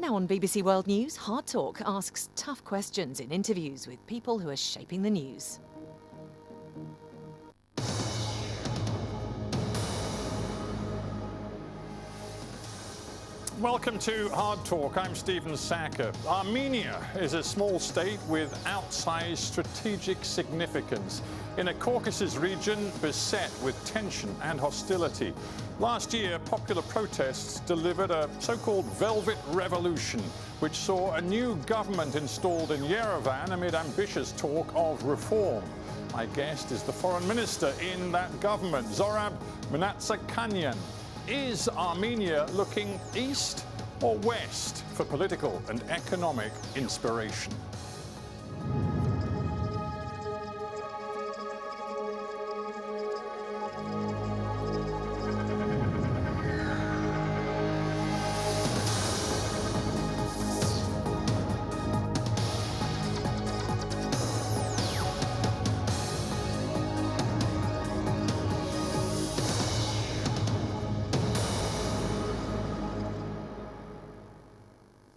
Now on BBC World News, Hard Talk asks tough questions in interviews with people who are shaping the news. Welcome to Hard Talk. I'm Stephen Sackur. Armenia is a small state with outsized strategic significance in a Caucasus region beset with tension and hostility. Last year, popular protests delivered a so-called velvet revolution, which saw a new government installed in Yerevan amid ambitious talk of reform. My guest is the foreign minister in that government, Zohrab Mnatsakanyan. Is Armenia looking east or west for political and economic inspiration?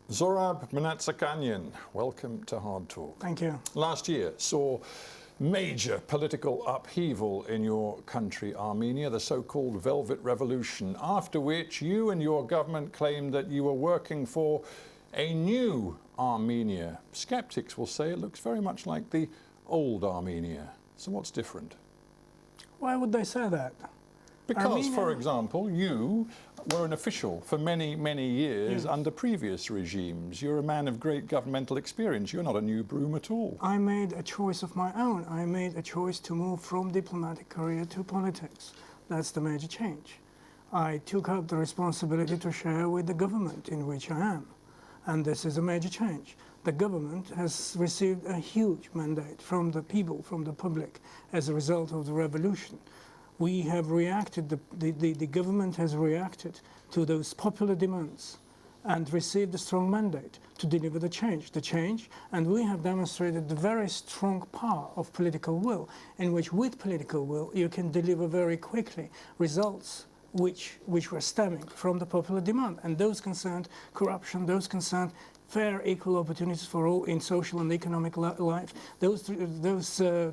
Zohrab Mnatsakanyan, welcome to Hard Talk. Thank you. Last year saw major political upheaval in your country, Armenia, the so-called Velvet Revolution, after which you and your government claimed that you were working for a new Armenia. Skeptics will say it looks very much like the old Armenia. So what's different? Why would they say that? Because, Armenia, for example, you were an official for many, many years under previous regimes. You're a man of great governmental experience. You're not a new broom at all. I made a choice of my own. I made a choice to move from diplomatic career to politics. That's the major change. I took up the responsibility to share with the government in which I am. And this is a major change. The government has received a huge mandate from the people, from the public, as a result of the revolution. We have reacted, the government has reacted to those popular demands and received a strong mandate to deliver the change, and we have demonstrated the very strong power of political will, in which with political will you can deliver very quickly results which were stemming from the popular demand, and those concerned corruption, those concerned fair, equal opportunities for all in social and economic life. Those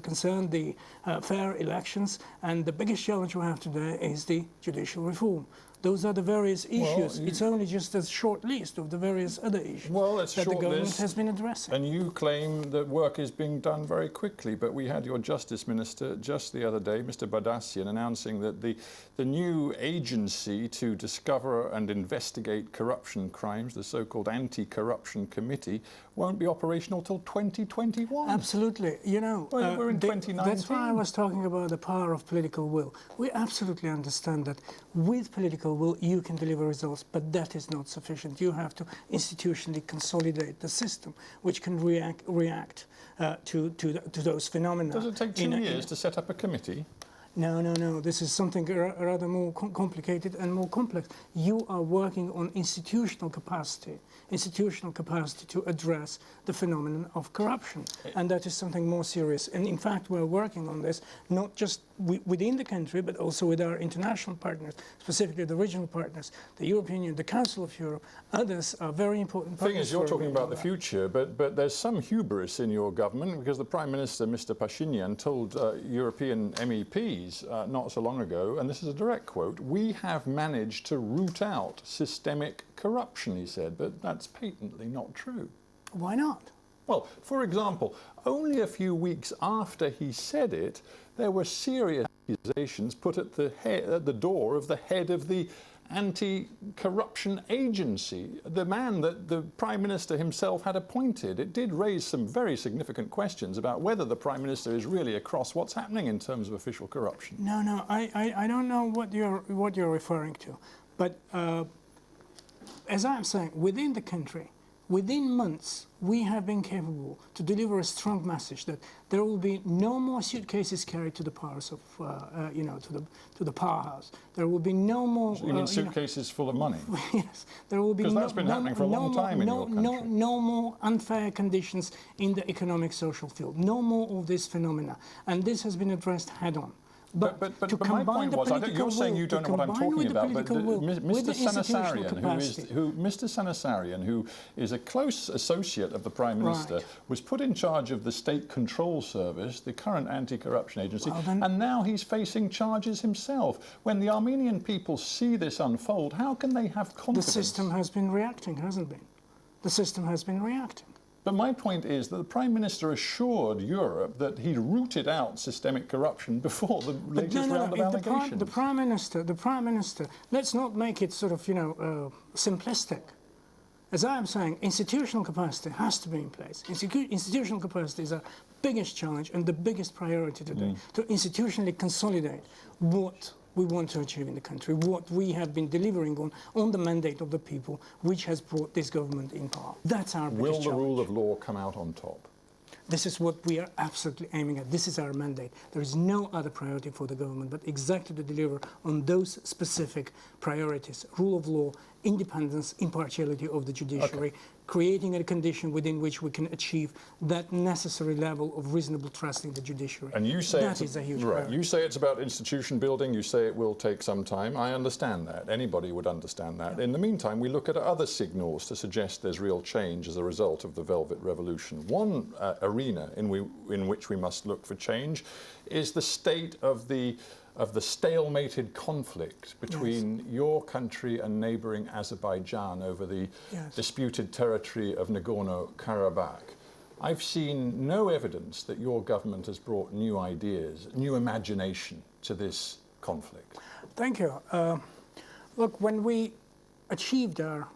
concern the fair elections, and the biggest challenge we have today is the judicial reform. Those are the various issues. It's only just a short list of the various other issues that the government has been addressing. And you claim that work is being done very quickly, but we had your Justice Minister just the other day, Mr. Badassian, announcing that the new agency to discover and investigate corruption crimes, the so-called Anti-Corruption Committee, won't be operational till 2021. Absolutely. You know, we're in 2019. That's why I was talking about the power of political will. We absolutely understand that with political will you can deliver results, but that is not sufficient. You have to institutionally consolidate the system which can react to those phenomena. Does it take 2 years to set up a committee? No. This is something rather more complicated and more complex. You are working on institutional capacity to address the phenomenon of corruption. And that is something more serious. And in fact, we're working on this, not just within the country, but also with our international partners, specifically the regional partners, the European Union, the Council of Europe. Others are very important partners. The thing is, you're talking about the future, but there's some hubris in your government, because the Prime Minister, Mr. Pashinyan, told European MEPs not so long ago, and this is a direct quote, "We have managed to root out systemic corruption," he said, but that's patently not true. Why not? Well, for example, only a few weeks after he said it, there were serious accusations put at the door of the head of the Anti-Corruption Agency, the man that the Prime Minister himself had appointed. It did raise some very significant questions about whether the Prime Minister is really across what's happening in terms of official corruption. No, I don't know what you're referring to, but as I'm saying, within the country, within months, we have been capable to deliver a strong message that there will be no more suitcases carried to the powers of, to the powerhouse. There will be no more. So you mean suitcases full of money? Yes, there will be. Because that's been happening for a long time in your country. No more unfair conditions in the economic social field. No more of this phenomena, and this has been addressed head-on. But my point was, you're saying you don't know what I'm talking about, but Mr. Sanasarian, who is a close associate of the Prime Minister, was put in charge of the State Control Service, the current anti-corruption agency, and now he's facing charges himself. When the Armenian people see this unfold, how can they have confidence? The system has been reacting, hasn't it? The system has been reacting. But my point is that the Prime Minister assured Europe that he'd rooted out systemic corruption before the latest round of allegations. The Prime Minister, let's not make it sort of, simplistic. As I am saying, institutional capacity has to be in place. Institutional capacity is our biggest challenge and the biggest priority today, to institutionally consolidate what we want to achieve in the country, what we have been delivering on the mandate of the people, which has brought this government in power. That's our biggest challenge. Will the rule of law come out on top? This is what we are absolutely aiming at. This is our mandate. There is no other priority for the government but exactly to deliver on those specific priorities: rule of law, independence, impartiality of the judiciary, creating a condition within which we can achieve that necessary level of reasonable trust in the judiciary. And you say that is a huge priority. You say it's about institution building, you say it will take some time. I understand that. Anybody would understand that. In the meantime, we look at other signals to suggest there's real change as a result of the Velvet Revolution. One arena in which we must look for change is the state of the stalemated conflict between your country and neighbouring Azerbaijan over the disputed territory of Nagorno-Karabakh. I've seen no evidence that your government has brought new ideas, new imagination to this conflict. Thank you. Look, when we achieved our,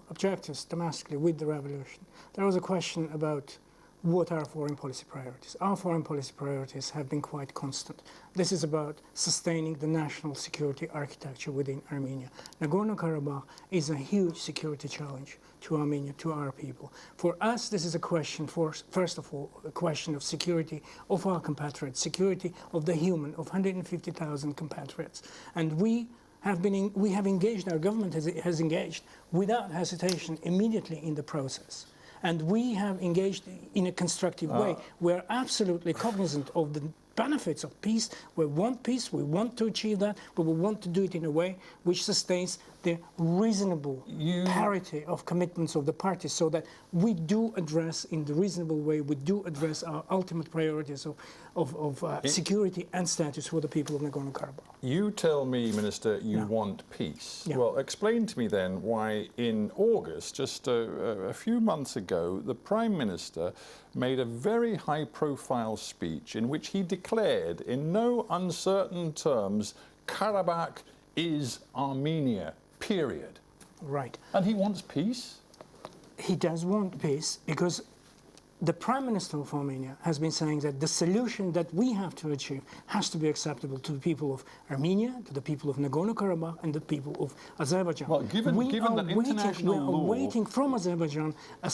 objectives domestically with the revolution, there was a question about what are foreign policy priorities. Our foreign policy priorities have been quite constant. This is about sustaining the national security architecture within Armenia. Nagorno-Karabakh is a huge security challenge to Armenia, to our people. For us, this is a question, first of all, a question of security of our compatriots, security of the human, of 150,000 compatriots. And we have engaged, our government has engaged without hesitation immediately in the process. And we have engaged in a constructive way. We're absolutely cognizant of the benefits of peace. We want peace, we want to achieve that, but we want to do it in a way which sustains the reasonable parity of commitments of the parties, so that we do address, in the reasonable way, we do address our ultimate priorities of security and status for the people of Nagorno-Karabakh. You tell me, Minister, you want peace. Yeah. Well, explain to me then why in August, just a few months ago, the Prime Minister made a very high-profile speech in which he declared in no uncertain terms, Karabakh is Armenia, period. Right. And he wants peace? He does want peace because the Prime Minister of Armenia has been saying that the solution that we have to achieve has to be acceptable to the people of Armenia, to the people of Nagorno-Karabakh, and the people of Azerbaijan. Well, given that international law... We are waiting from Azerbaijan a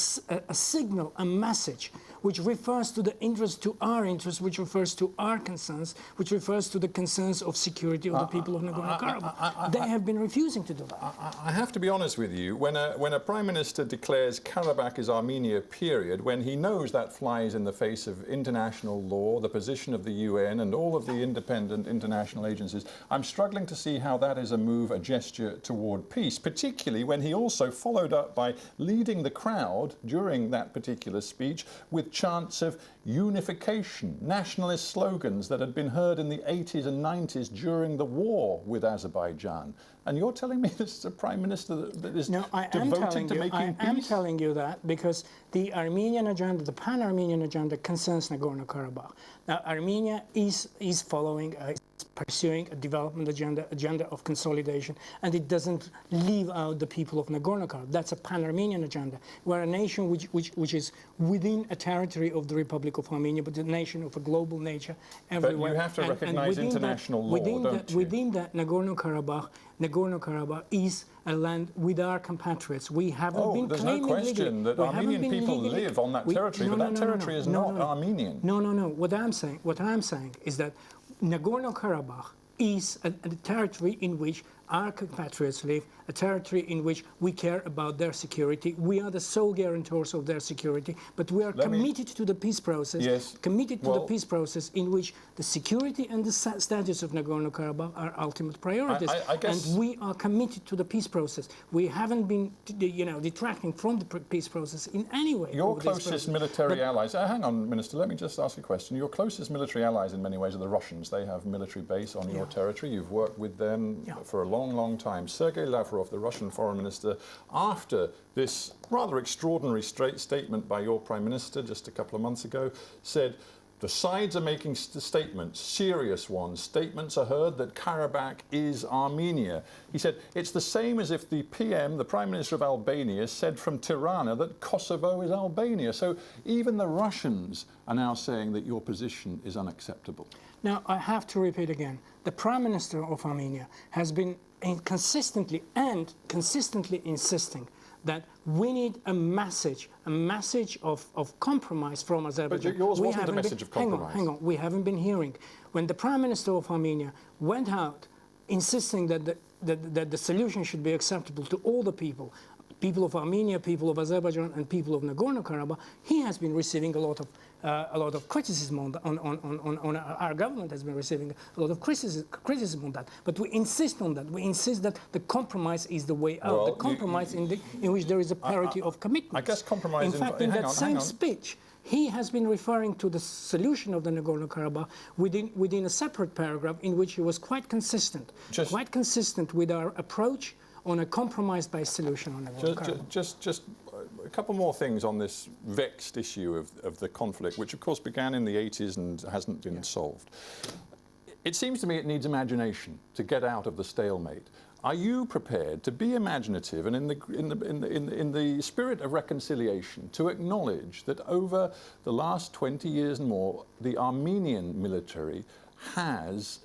signal, a message, which refers to the interest, to our interest, which refers to our concerns, which refers to the concerns of security of the people of Nagorno-Karabakh. They have been refusing to do that. I have to be honest with you. When a Prime Minister declares Karabakh is Armenia, period, when he knows that flies in the face of international law, the position of the UN and all of the independent international agencies, I'm struggling to see how that is a gesture toward peace, particularly when he also followed up by leading the crowd during that particular speech with chants of unification, nationalist slogans that had been heard in the 80s and 90s during the war with Azerbaijan. And you're telling me this is a Prime Minister that is devoted to making peace? I am telling you that because the Armenian agenda, the pan-Armenian agenda, concerns Nagorno-Karabakh. Now, Armenia is following, pursuing a development agenda of consolidation, and it doesn't leave out the people of Nagorno-Karabakh. That's a pan-Armenian agenda. We're a nation which is within a territory of the Republic of Armenia, but a nation of a global nature everywhere. But you have to recognize international law, don't you? Within that, Nagorno-Karabakh is a land with our compatriots. We haven't been there's claiming no question that Armenian people live on that territory, but that territory is not Armenian. No. What I'm saying is that Nagorno-Karabakh is a territory in which our compatriots live, a territory in which we care about their security. We are the sole guarantors of their security, but we are committed to the peace process, the peace process in which the security and the status of Nagorno-Karabakh are ultimate priorities. I guess, and we are committed to the peace process. We haven't been, detracting from the peace process in any way. Your closest military allies, hang on, Minister, let me just ask a question. Your closest military allies in many ways are the Russians. They have military base on your territory. You've worked with them for a long, long time. Sergei Lavrov, the Russian foreign minister, after this rather extraordinary statement by your prime minister just a couple of months ago, said, the sides are making statements, serious ones. Statements are heard that Karabakh is Armenia. He said, it's the same as if the PM, the Prime Minister of Albania, said from Tirana that Kosovo is Albania. So even the Russians are now saying that your position is unacceptable. Now, I have to repeat again, the Prime Minister of Armenia has been consistently insisting that we need a message of compromise from Azerbaijan. But yours wasn't a message of compromise. Hang on, we haven't been hearing. When the Prime Minister of Armenia went out insisting that the solution should be acceptable to all the people of Armenia, people of Azerbaijan, and people of Nagorno-Karabakh, he has been receiving a lot of criticism on our government has been receiving a lot of criticism on that. But we insist on that. We insist that the compromise is the way out. Well, the compromise in which there is a parity of commitments. I guess compromise. In fact, in that same speech, he has been referring to the solution of the Nagorno-Karabakh within a separate paragraph in which he was quite consistent with our approach on a compromise-based solution on Nagorno-Karabakh. Just a couple more things on this vexed issue of the conflict, which of course began in the 80s and hasn't been solved. It seems to me it needs imagination to get out of the stalemate. Are you prepared to be imaginative and in the spirit of reconciliation to acknowledge that over the last 20 years and more, the Armenian military has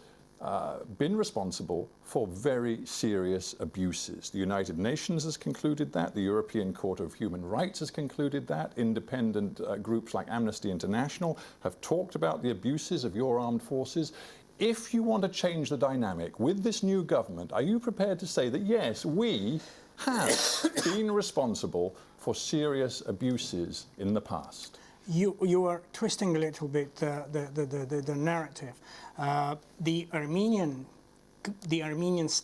been responsible for very serious abuses? The United Nations has concluded that. The European Court of Human Rights has concluded that. Independent groups like Amnesty International have talked about the abuses of your armed forces. If you want to change the dynamic with this new government, are you prepared to say that, yes, we have been responsible for serious abuses in the past? You are twisting a little bit the narrative. The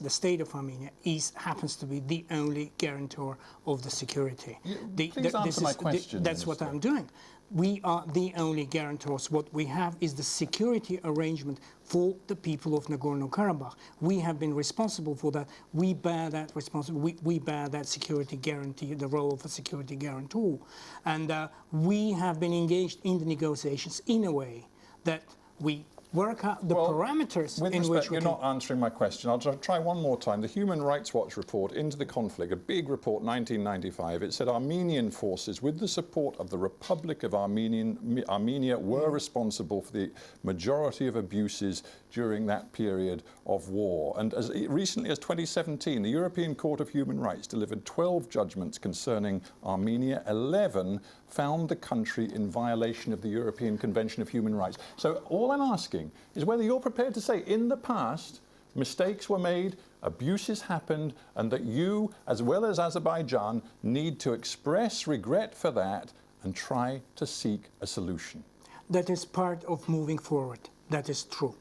state of Armenia happens to be the only guarantor of the security. Please answer my question. That's what I'm doing. We are the only guarantors. What we have is the security arrangement for the people of Nagorno-Karabakh. We have been responsible for that. We bear that responsibility. We bear that security guarantee, the role of a security guarantor. And we have been engaged in the negotiations in a way that we work out the parameters in which you're not answering my question. I'll try one more time. The Human Rights Watch report into the conflict, a big report, 1995, it said Armenian forces, with the support of the Republic of Armenia, were responsible for the majority of abuses during that period of war. And as recently as 2017, the European Court of Human Rights delivered 12 judgments concerning Armenia. 11 found the country in violation of the European Convention of Human Rights. So all I'm asking is whether you're prepared to say in the past mistakes were made, abuses happened, and that you, as well as Azerbaijan, need to express regret for that and try to seek a solution. That is part of moving forward. That is true.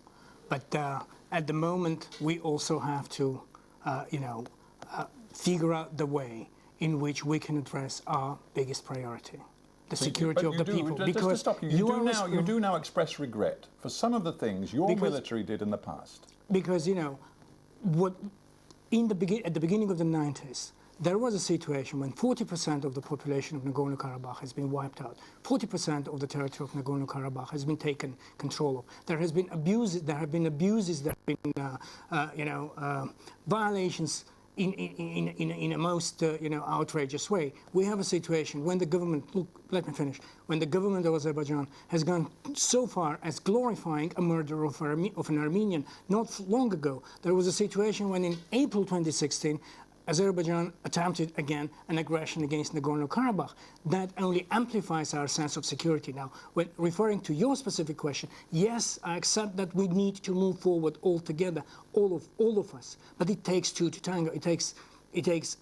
But at the moment, we also have to, figure out the way in which we can address our biggest priority. The security of the people. Because you do now express regret for some of the things your military did in the past. Because, at the beginning of the 90s, there was a situation when 40% of the population of Nagorno-Karabakh has been wiped out. 40% of the territory of Nagorno-Karabakh has been taken control of. There have been abuses. There have been violations in a most outrageous way. We have a situation when the government, let me finish, when the government of Azerbaijan has gone so far as glorifying a murder of an Armenian. Not long ago, there was a situation when in April 2016, Azerbaijan attempted again an aggression against Nagorno-Karabakh. That only amplifies our sense of security. Now, when referring to your specific question, yes, I accept that we need to move forward all together, all of us. But it takes two to tango. It takes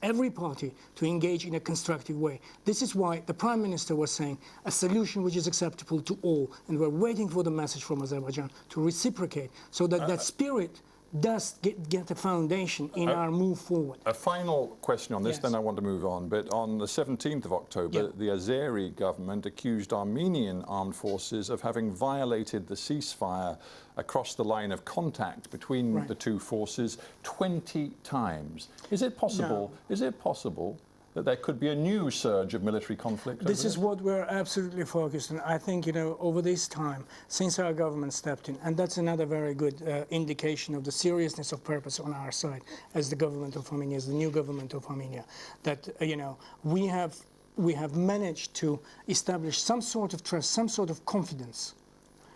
every party to engage in a constructive way. This is why the Prime Minister was saying a solution which is acceptable to all, and we're waiting for the message from Azerbaijan to reciprocate, so that that spirit does get a foundation in our move forward. A final question on this, Yes. then I want to move on. But on the 17th of October, the Azeri government accused Armenian armed forces of having violated the ceasefire across the line of contact between the two forces 20 times. Is it possible? No. Is it possible that there could be a new surge of military conflict? This is what we're absolutely focused on. I think, over this time, since our government stepped in, and that's another very good indication of the seriousness of purpose on our side, as the government of Armenia, as the new government of Armenia, that, we have managed to establish some sort of trust, some sort of confidence,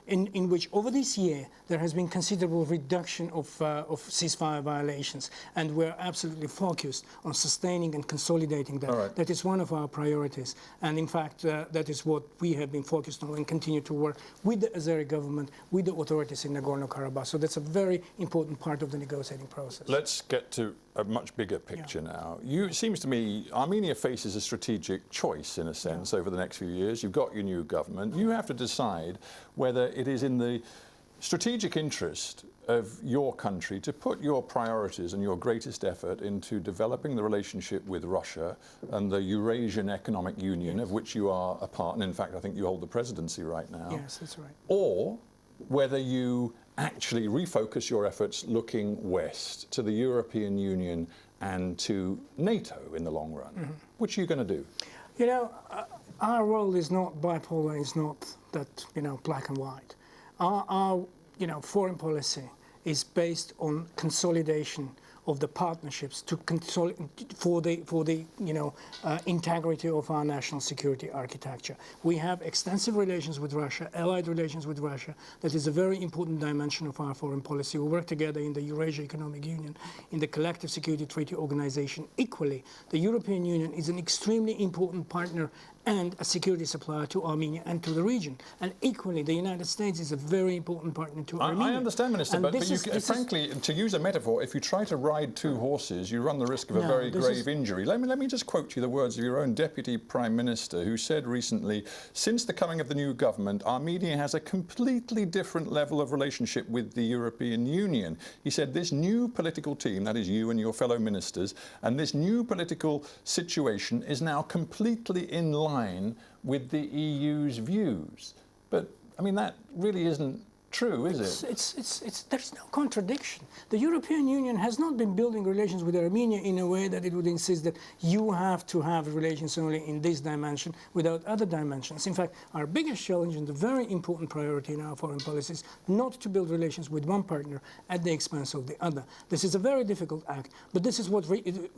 in which over this year there has been considerable reduction of ceasefire violations, and we're absolutely focused on sustaining and consolidating that. Right. That is one of our priorities, and in fact that is what we have been focused on and continue to work with the Azeri government, with the authorities in Nagorno-Karabakh. So that's a very important part of the negotiating process. Let's get to a much bigger picture now. It seems to me Armenia faces a strategic choice, in a sense, over the next few years. You've got your new government. You have to decide whether it is in the strategic interest of your country to put your priorities and your greatest effort into developing the relationship with Russia and the Eurasian Economic Union, of which you are a part, and in fact I think you hold the presidency right now. Yes, that's right. Or whether you actually refocus your efforts looking west to the European Union and to NATO in the long run. Which are you going to do? Our role is not bipolar, it's not that, black and white. Our foreign policy is based on consolidation of the partnerships for the integrity of our national security architecture. We have extensive relations with Russia, allied relations with Russia. That is a very important dimension of our foreign policy. We work together in the Eurasia Economic Union, in the Collective Security Treaty Organization. Equally, the European Union is an extremely important partner and a security supplier to Armenia and to the region. And equally, the United States is a very important partner to Armenia. I understand, Minister, and but frankly, to use a metaphor, if you try to ride two horses, you run the risk of a very grave injury. Let me just quote you the words of your own Deputy Prime Minister, who said recently, since the coming of the new government, Armenia has a completely different level of relationship with the European Union. He said this new political team, that is you and your fellow ministers, and this new political situation is now completely in line with the EU's views. But, I mean, that really isn't true, is it? There's no contradiction. The European Union has not been building relations with Armenia in a way that it would insist that you have to have relations only in this dimension without other dimensions. In fact, our biggest challenge and the very important priority in our foreign policy is not to build relations with one partner at the expense of the other. This is a very difficult act, but this is what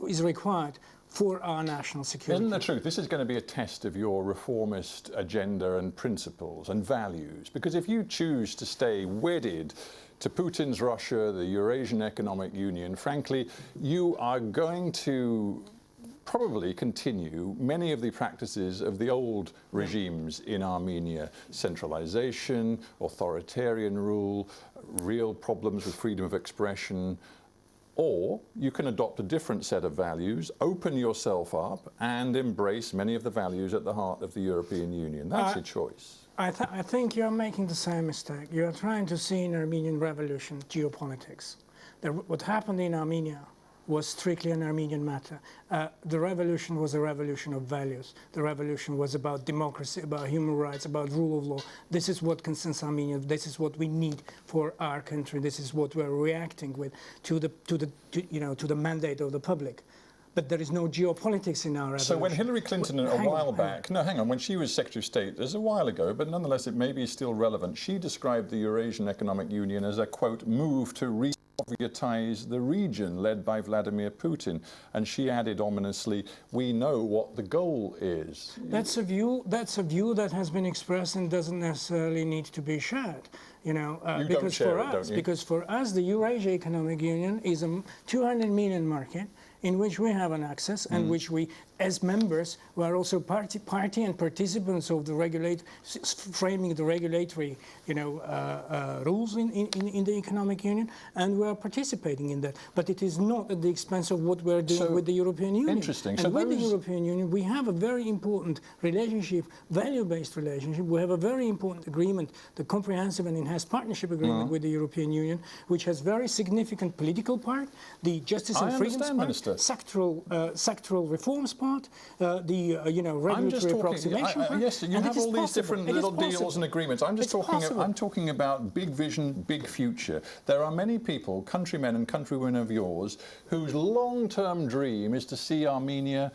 is required for our national security. Isn't the truth? This is going to be a test of your reformist agenda and principles and values. Because if you choose to stay wedded to Putin's Russia, the Eurasian Economic Union, frankly, you are going to probably continue many of the practices of the old regimes in Armenia. Centralization, authoritarian rule, real problems with freedom of expression. Or you can adopt a different set of values, open yourself up, and embrace many of the values at the heart of the European Union. That's your choice. I think you're making the same mistake. You're trying to see in Armenian revolution geopolitics. What happened in Armenia was strictly an Armenian matter. The revolution was a revolution of values. The revolution was about democracy, about human rights, about rule of law. This is what concerns Armenia. This is what we need for our country. This is what we're reacting with to the mandate of the public. But there is no geopolitics in our revolution. So when Hillary Clinton a while back, when she was Secretary of State, there's a while ago, but nonetheless it may be still relevant, she described the Eurasian Economic Union as a, quote, move to re-Sovietize the region led by Vladimir Putin. And she added ominously, we know what the goal is. That's a view that has been expressed and doesn't necessarily need to be shared. Because for us, the Eurasia Economic Union is a 200 million market. in which we have an access and which we, as members, we are also party and participants of the framing the regulatory, rules in the economic union, and we are participating in that. But it is not at the expense of what we're doing with the European Union. Interesting. And with the European Union, we have a very important relationship, value-based relationship. We have a very important agreement, the Comprehensive and Enhanced Partnership Agreement with the European Union, which has very significant political part, the justice and freedoms part, sectoral reforms part, the regulatory approximation part. Yes, you have all these different little deals and agreements. I'm talking about big vision, big future. There are many people, countrymen and countrywomen of yours, whose long-term dream is to see Armenia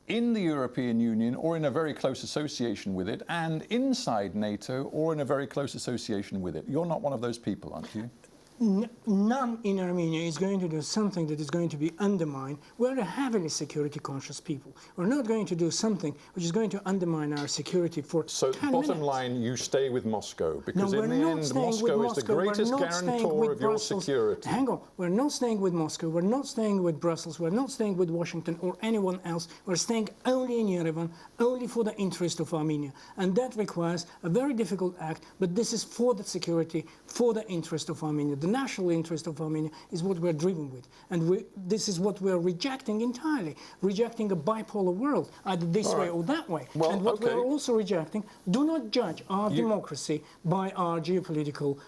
in the European Union or in a very close association with it, and inside NATO or in a very close association with it. You're not one of those people, aren't you? None in Armenia is going to do something that is going to be undermined. We're a heavily security conscious people. We're not going to do something which is going to undermine our security for 10 minutes. So bottom line, you stay with Moscow, because in the end Moscow is the greatest guarantor of your security. Hang on, we're not staying with Moscow, we're not staying with Brussels, we're not staying with Washington or anyone else. We're staying only in Yerevan, only for the interest of Armenia. And that requires a very difficult act, but this is for the security, for the interest of Armenia. The national interest of Armenia is what we're driven with. And this is what we're rejecting entirely, rejecting a bipolar world, either this way or that way. Well, and what we're also rejecting, do not judge our democracy by our geopolitical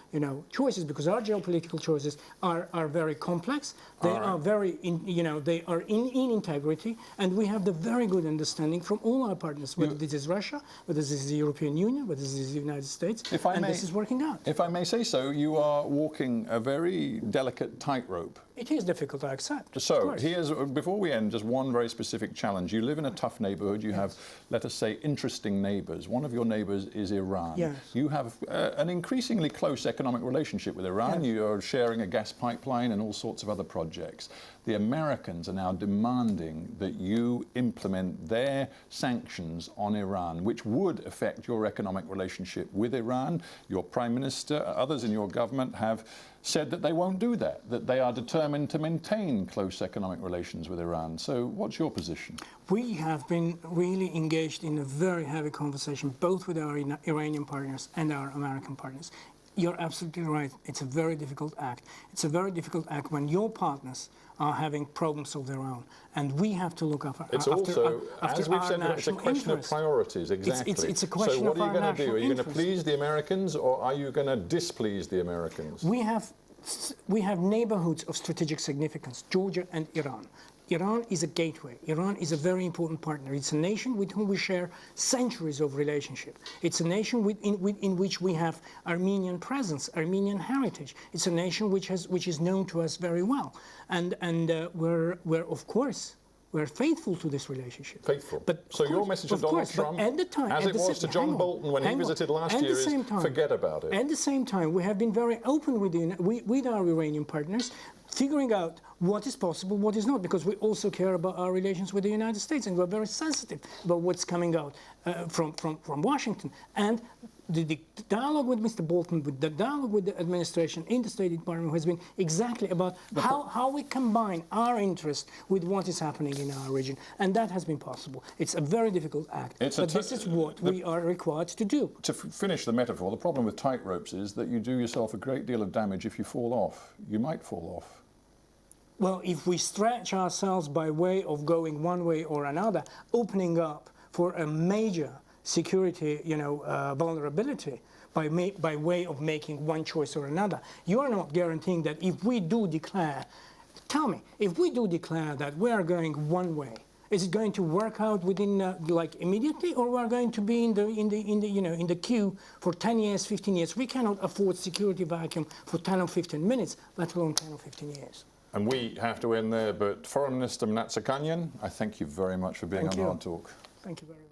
choices, because our geopolitical choices are very complex. They are very, they are in integrity, and we have the very good understanding from all our partners, whether this is Russia, whether this is the European Union, whether this is the United States, this is working out. If I may say so, you are walking a very delicate tightrope. It is difficult to accept. So here's, before we end, just one very specific challenge. You live in a tough neighborhood. You have, let us say, interesting neighbors. One of your neighbors is Iran. Yes. You have an increasingly close economic relationship with Iran. Yes. You are sharing a gas pipeline and all sorts of other projects. The Americans are now demanding that you implement their sanctions on Iran, which would affect your economic relationship with Iran. Your Prime Minister, others in your government have said that they won't do that, that they are determined to maintain close economic relations with Iran. So what's your position? We have been really engaged in a very heavy conversation, both with our Iranian partners and our American partners. You're absolutely right. It's a very difficult act. It's a very difficult act when your partners are having problems of their own, and we have to look after. It's also, as we've said, it's a question of priorities. Exactly. It's a question of our national interest. So what are you going to do? Are you going to please the Americans, or are you going to displease the Americans? We have neighborhoods of strategic significance: Georgia and Iran. Iran is a gateway. Iran is a very important partner. It's a nation with whom we share centuries of relationship. It's a nation in which we have Armenian presence, Armenian heritage. It's a nation which is known to us very well, and we're of course. We're faithful to this relationship. Faithful. So your message to Donald Trump, at the time, as it was to John Bolton when he visited last year, is forget about it. At the same time, we have been very open with our Iranian partners, figuring out what is possible, what is not, because we also care about our relations with the United States, and we're very sensitive about what's coming out from Washington. And the dialogue with Mr. Bolton, with the dialogue with the administration in the State Department has been exactly about how we combine our interest with what is happening in our region. And that has been possible. It's a very difficult act, but this is what we are required to do. To finish the metaphor, the problem with tightropes is that you do yourself a great deal of damage if you fall off. You might fall off. Well, if we stretch ourselves by way of going one way or another, opening up for a major security, vulnerability by way of making one choice or another, you are not guaranteeing that if we do declare, tell me, if we do declare that we are going one way, is it going to work out within immediately, or we are going to be in the queue for 10 years, 15 years? We cannot afford security vacuum for 10 or 15 minutes, let alone 10 or 15 years. And we have to end there, but Foreign Minister Mnatsakanyan, I thank you very much for being on Hard Talk. Thank you very much.